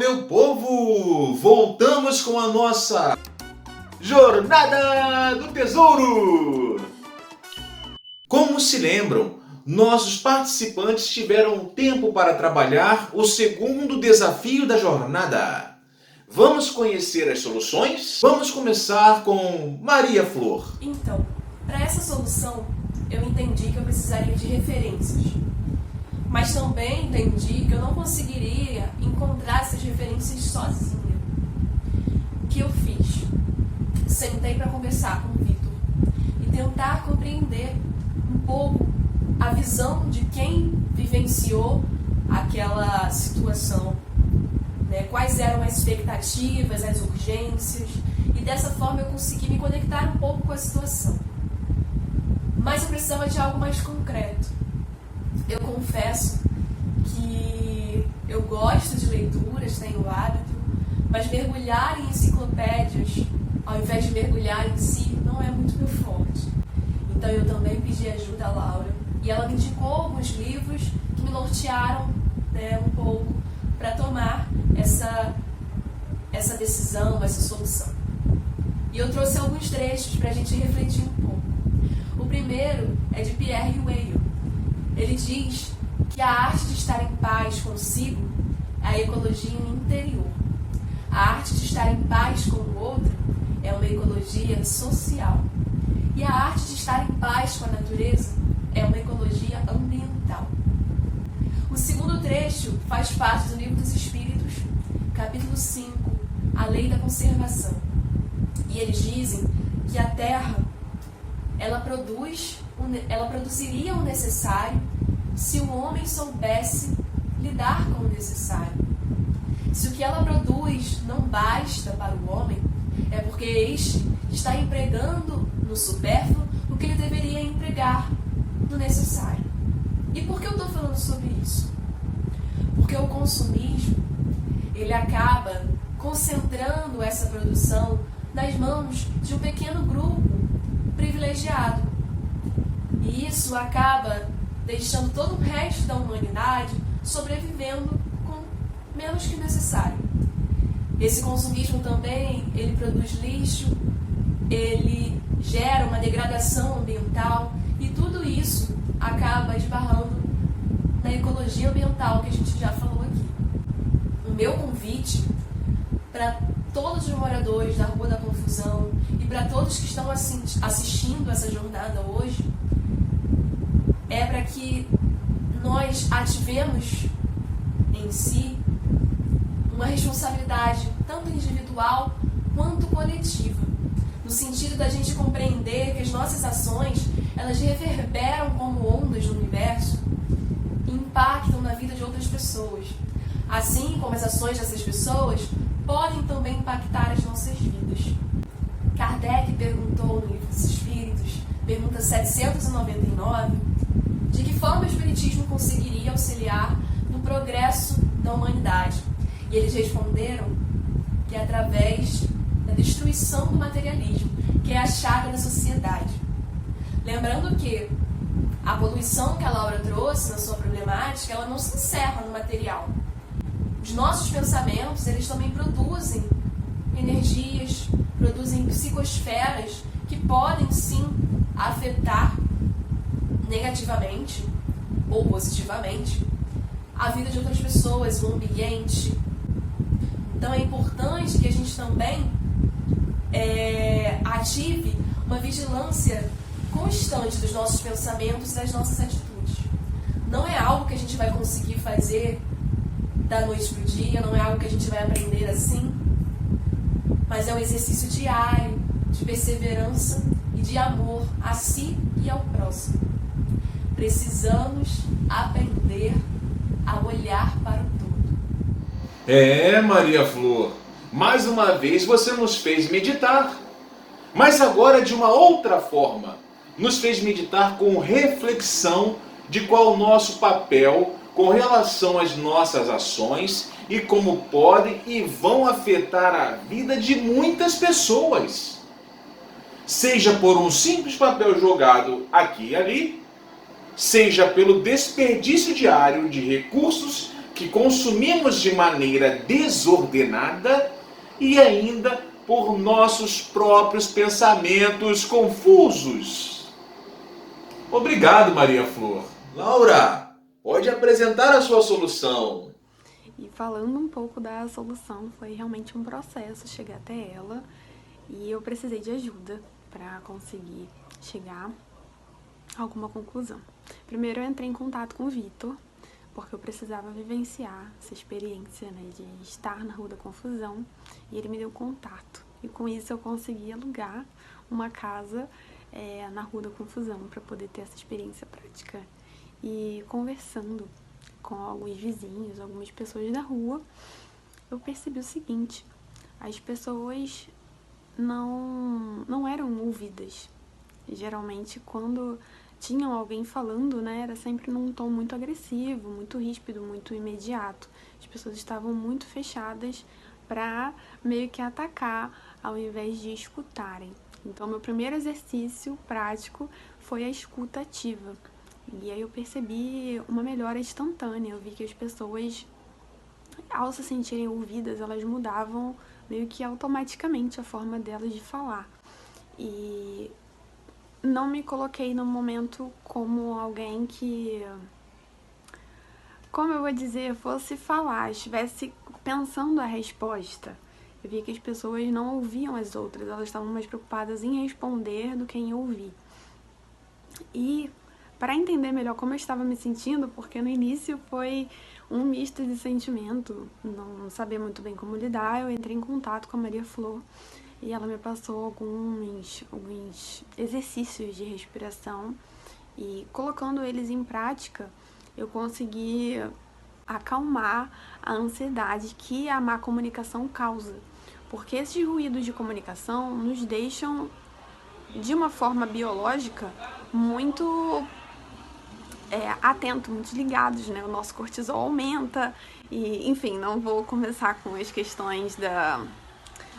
meu povo! Voltamos com a nossa Jornada do Tesouro! Como se lembram, nossos participantes tiveram tempo para trabalhar o segundo desafio da jornada. Vamos conhecer as soluções? Vamos começar com Maria Flor. Então, para essa solução, eu entendi que eu precisaria de referências. Mas também entendi que eu não conseguiria encontrar essas referências sozinha. O que eu fiz? Sentei para conversar com o Vitor e tentar compreender um pouco a visão de quem vivenciou aquela situação, né? Quais eram as expectativas, as urgências, e dessa forma eu consegui me conectar um pouco com a situação. Mas eu precisava de algo mais concreto. Eu confesso que eu gosto de leituras, tenho o hábito, mas mergulhar em enciclopédias, ao invés de mergulhar em si, não é muito meu forte. Então eu também pedi ajuda a Laura, e ela me indicou alguns livros que me nortearam, né, um pouco para tomar essa decisão, essa solução. E eu trouxe alguns trechos para a gente refletir um pouco. O primeiro é de Pierre Weil. Ele diz que a arte de estar em paz consigo é a ecologia interior. A arte de estar em paz com o outro é uma ecologia social. E a arte de estar em paz com a natureza é uma ecologia ambiental. O segundo trecho faz parte do Livro dos Espíritos, capítulo 5, a lei da conservação. E eles dizem que a Terra ela produziria o necessário se o homem soubesse lidar com o necessário. Se o que ela produz não basta para o homem, é porque este está empregando no supérfluo o que ele deveria empregar no necessário. E por que eu estou falando sobre isso? Porque o consumismo, ele acaba concentrando essa produção nas mãos de um pequeno grupo privilegiado. E isso acaba deixando todo o resto da humanidade sobrevivendo com menos que necessário. Esse consumismo também, ele produz lixo, ele gera uma degradação ambiental e tudo isso acaba esbarrando na ecologia ambiental que a gente já falou aqui. O meu convite para todos os moradores da Rua da Confusão e para todos que estão assistindo essa jornada hoje é para que nós ativemos em si uma responsabilidade tanto individual quanto coletiva, no sentido da gente compreender que as nossas ações elas reverberam como ondas no universo e impactam na vida de outras pessoas, assim como as ações dessas pessoas podem também impactar as nossas vidas. Kardec perguntou no Livro dos Espíritos, pergunta 799, de que forma o Espiritismo conseguiria auxiliar no progresso da humanidade. E eles responderam que é através da destruição do materialismo, que é a chaga da sociedade. Lembrando que a poluição que a Laura trouxe na sua problemática, ela não se encerra no material. Os nossos pensamentos, eles também produzem energias, produzem psicosferas que podem sim afetar negativamente ou positivamente a vida de outras pessoas, o ambiente. Então é importante que a gente também ative uma vigilância constante dos nossos pensamentos e das nossas atitudes. Não é algo que a gente vai conseguir fazer da noite para o dia, não é algo que a gente vai aprender assim, mas é um exercício diário de perseverança e de amor a si e ao próximo. Precisamos aprender a olhar para o todo. Maria Flor, mais uma vez você nos fez meditar, mas agora de uma outra forma. Nos fez meditar com reflexão de qual o nosso papel com relação às nossas ações e como podem e vão afetar a vida de muitas pessoas. Seja por um simples papel jogado aqui e ali, seja pelo desperdício diário de recursos que que consumimos de maneira desordenada e ainda por nossos próprios pensamentos confusos. Obrigado, Maria Flor. Laura, pode apresentar a sua solução. E falando um pouco da solução, foi realmente um processo chegar até ela e eu precisei de ajuda para conseguir chegar a alguma conclusão. Primeiro eu entrei em contato com o Vitor, porque eu precisava vivenciar essa experiência, né, de estar na Rua da Confusão, e ele me deu contato. E com isso eu consegui alugar uma casa na Rua da Confusão para poder ter essa experiência prática. E conversando com alguns vizinhos, algumas pessoas da rua, eu percebi o seguinte: as pessoas não eram ouvidas. E, geralmente, quando tinham alguém falando, né, era sempre num tom muito agressivo, muito ríspido, muito imediato. As pessoas estavam muito fechadas para meio que atacar ao invés de escutarem. Então, meu primeiro exercício prático foi a escuta ativa. E aí eu percebi uma melhora instantânea. Eu vi que as pessoas, ao se sentirem ouvidas, elas mudavam meio que automaticamente a forma delas de falar. E não me coloquei no momento como alguém que, como eu vou dizer, fosse falar, estivesse pensando a resposta. Eu vi que as pessoas não ouviam as outras, elas estavam mais preocupadas em responder do que em ouvir. E para entender melhor como eu estava me sentindo, porque no início foi um misto de sentimento, não sabia muito bem como lidar, eu entrei em contato com a Maria Flor e ela me passou alguns exercícios de respiração e, colocando eles em prática, eu consegui acalmar a ansiedade que a má comunicação causa. Porque esses ruídos de comunicação nos deixam, de uma forma biológica, muito atentos, muito ligados, né? O nosso cortisol aumenta e, enfim, não vou começar com as questões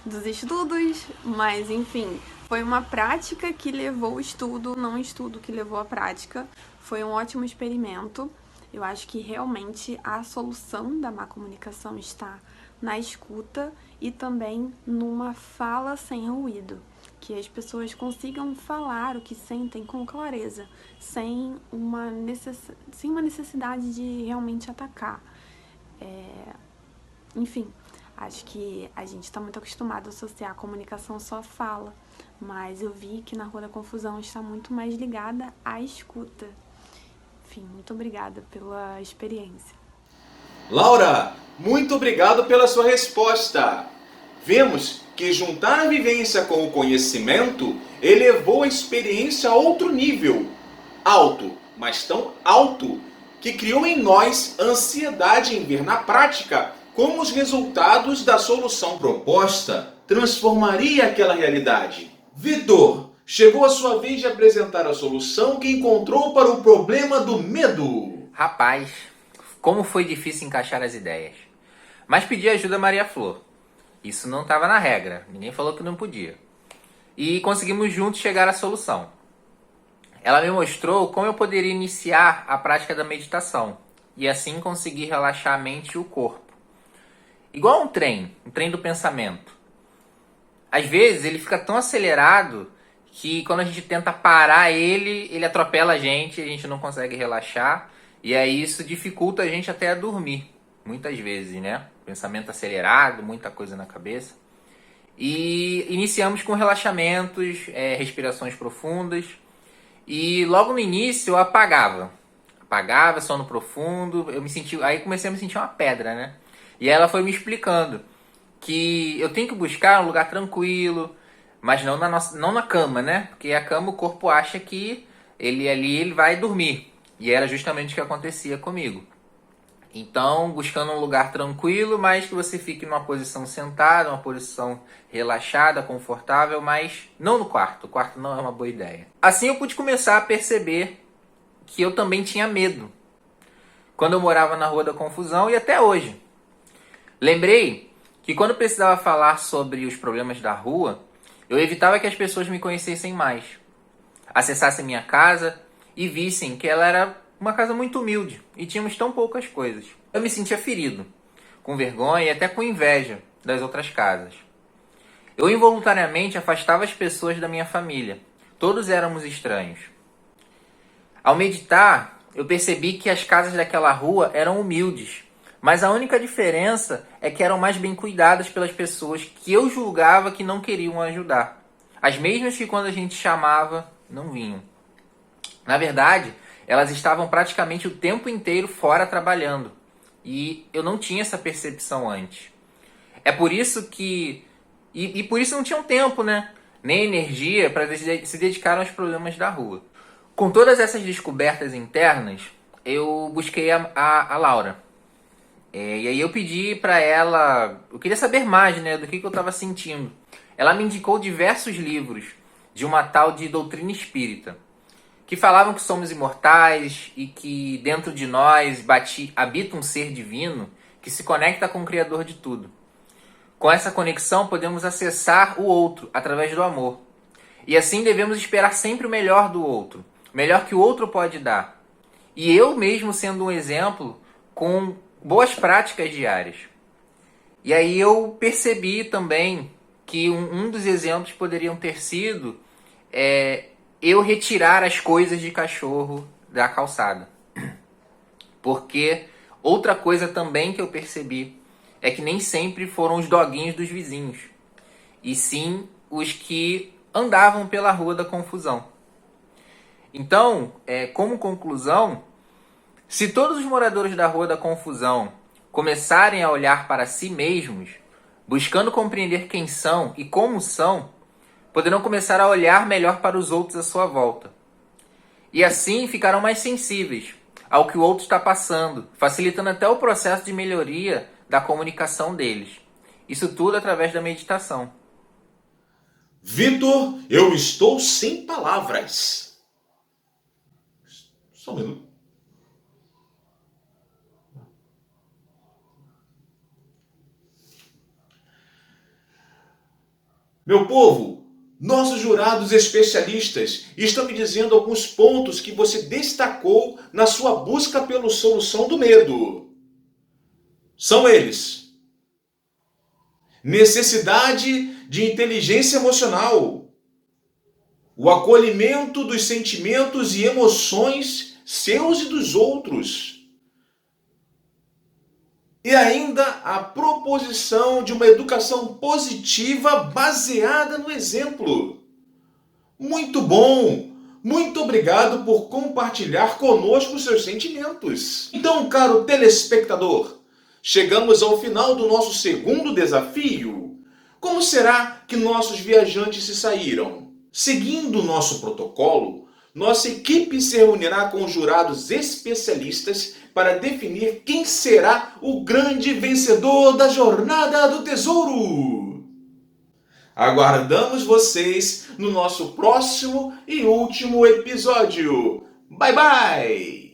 dos estudos, mas, enfim, foi uma prática que levou o estudo, não um estudo que levou a prática. Foi um ótimo experimento. Eu acho que realmente a solução da má comunicação está na escuta e também numa fala sem ruído, que as pessoas consigam falar o que sentem com clareza, sem uma necessidade de realmente atacar. Enfim, acho que a gente está muito acostumado a associar a comunicação só à fala, mas eu vi que na Rua da Confusão está muito mais ligada à escuta. Enfim, muito obrigada pela experiência. Laura, muito obrigado pela sua resposta. Vemos que juntar a vivência com o conhecimento elevou a experiência a outro nível. Alto, mas tão alto, que criou em nós ansiedade em ver na prática como os resultados da solução proposta transformaria aquela realidade. Vitor, chegou a sua vez de apresentar a solução que encontrou para o problema do medo. Rapaz, como foi difícil encaixar as ideias. Mas pedi ajuda a Maria Flor. Isso não estava na regra, ninguém falou que não podia. E conseguimos juntos chegar à solução. Ela me mostrou como eu poderia iniciar a prática da meditação e assim conseguir relaxar a mente e o corpo. Igual um trem do pensamento. Às vezes ele fica tão acelerado que quando a gente tenta parar ele atropela a gente não consegue relaxar. E aí isso dificulta a gente até a dormir, muitas vezes, né? Pensamento acelerado, muita coisa na cabeça. E iniciamos com relaxamentos, respirações profundas. E logo no início eu apagava, sono profundo. Aí comecei a me sentir uma pedra, né? E ela foi me explicando que eu tenho que buscar um lugar tranquilo, mas não na cama, né? Porque a cama o corpo acha que ele vai dormir. E era justamente o que acontecia comigo. Então, buscando um lugar tranquilo, mas que você fique numa posição sentada, uma posição relaxada, confortável, mas não no quarto. O quarto não é uma boa ideia. Assim eu pude começar a perceber que eu também tinha medo. Quando eu morava na Rua da Confusão e até hoje. Lembrei que quando precisava falar sobre os problemas da rua, eu evitava que as pessoas me conhecessem mais. Acessassem minha casa e vissem que ela era uma casa muito humilde e tínhamos tão poucas coisas. Eu me sentia ferido, com vergonha e até com inveja das outras casas. Eu involuntariamente afastava as pessoas da minha família. Todos éramos estranhos. Ao meditar, eu percebi que as casas daquela rua eram humildes, mas a única diferença é que eram mais bem cuidadas pelas pessoas que eu julgava que não queriam ajudar. As mesmas que quando a gente chamava, não vinham. Na verdade, elas estavam praticamente o tempo inteiro fora trabalhando. E eu não tinha essa percepção antes. É por isso que... E por isso não tinham tempo, né? Nem energia para se dedicar aos problemas da rua. Com todas essas descobertas internas, eu busquei a Laura. E aí eu pedi para ela... Eu queria saber mais, né? Do que eu estava sentindo. Ela me indicou diversos livros de uma tal de doutrina espírita, que falavam que somos imortais e que dentro de nós habita um ser divino que se conecta com o Criador de tudo. Com essa conexão podemos acessar o outro através do amor. E assim devemos esperar sempre o melhor do outro, o melhor que o outro pode dar. E eu mesmo sendo um exemplo com boas práticas diárias. E aí eu percebi também que um dos exemplos poderiam ter sido eu retirar as coisas de cachorro da calçada. Porque outra coisa também que eu percebi é que nem sempre foram os doguinhos dos vizinhos, e sim os que andavam pela Rua da Confusão. Então, como conclusão, se todos os moradores da Rua da Confusão começarem a olhar para si mesmos, buscando compreender quem são e como são, poderão começar a olhar melhor para os outros à sua volta. E assim ficarão mais sensíveis ao que o outro está passando, facilitando até o processo de melhoria da comunicação deles. Isso tudo através da meditação. Vitor, eu estou sem palavras. Só um minuto. Meu povo, nossos jurados especialistas estão me dizendo alguns pontos que você destacou na sua busca pela solução do medo. São eles: necessidade de inteligência emocional, o acolhimento dos sentimentos e emoções seus e dos outros, e ainda a proposição de uma educação positiva baseada no exemplo. Muito bom! Muito obrigado por compartilhar conosco seus sentimentos. Então, caro telespectador, chegamos ao final do nosso segundo desafio. Como será que nossos viajantes se saíram? Seguindo o nosso protocolo, nossa equipe se reunirá com jurados especialistas para definir quem será o grande vencedor da Jornada do Tesouro. Aguardamos vocês no nosso próximo e último episódio. Bye, bye!